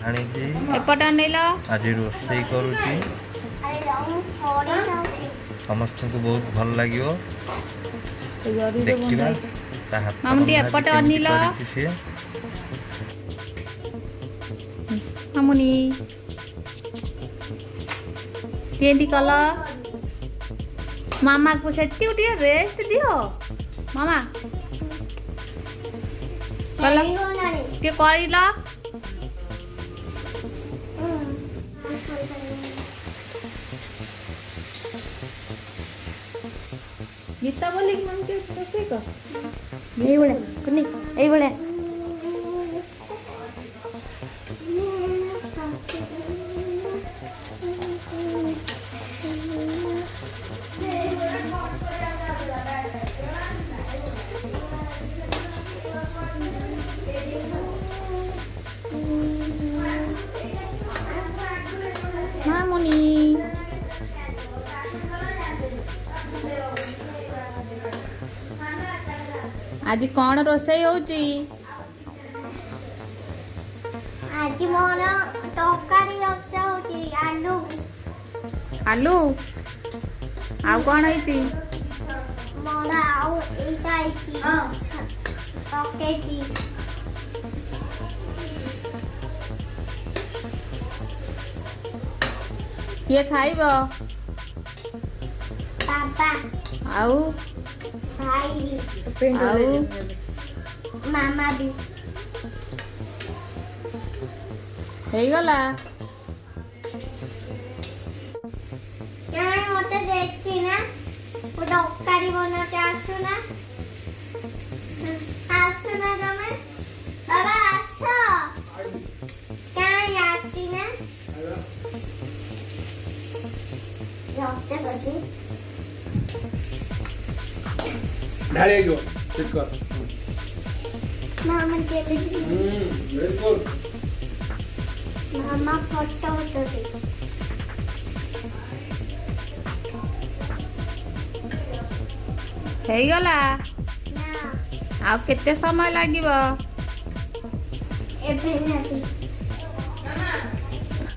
ଆଣିଛି ଏପଟ ନେଲ ଆଜି ରୋଷେଇ କରୁଛି ସମସ୍ତଙ୍କୁ ବହୁତ ଭଲ ଲାଗିବ ଦେଖିବା ତା ହାତ ମାମୁନି ରନ୍ଧା ଏପଟେ କେମିତି ଅନିଲ କରିଛି ସିଏ ମାମୁନି କେମିତି କଲ ମାମାକୁ ସେତିକି ଟିକେ ରେଷ୍ଟ ଦିଅ ମାମା କଲ ଟିକେ କରିଲ ଗୀତ ବୋଲିକି ମାନେ ଟିକେ ରୋଷେଇ କର ଏଇଭଳିଆ କୁନି ଏଇଭଳିଆ ମାମୁନି ଆଜି କଣ ରୋଷେଇ ହଉଛି ଆଜି ମୋର ତରକାରୀ ଅପସା ହଉଛି ଆଲୁ ଆଲୁ ଆଉ କଣ ହେଇଛି ମୋର ଆଉ ଏଇଟା ହେଇଛି ପକେଇଛି କିଏ ଖାଇବ ବାବା ଆଉ ଭାଇ ଆଉ ମାମା ବି ହେଇଗଲା କାଇଁ ମତେ ଦେଖି ନା ମୁଁ ତରକାରୀ ବନାতে ଆସୁନା ଆସୁନା ତମେ ବାବା ଆସ କାଇଁ ଆସିନା ରୋଷେଇ କରୁଛି ढाले गयो चेक कर मामा के वेरी गुड मामा फोटो उठाते ହେଇଗଲା ना ଆଉ କେତେ ସମୟ ଲାଗିବ एबे नहीं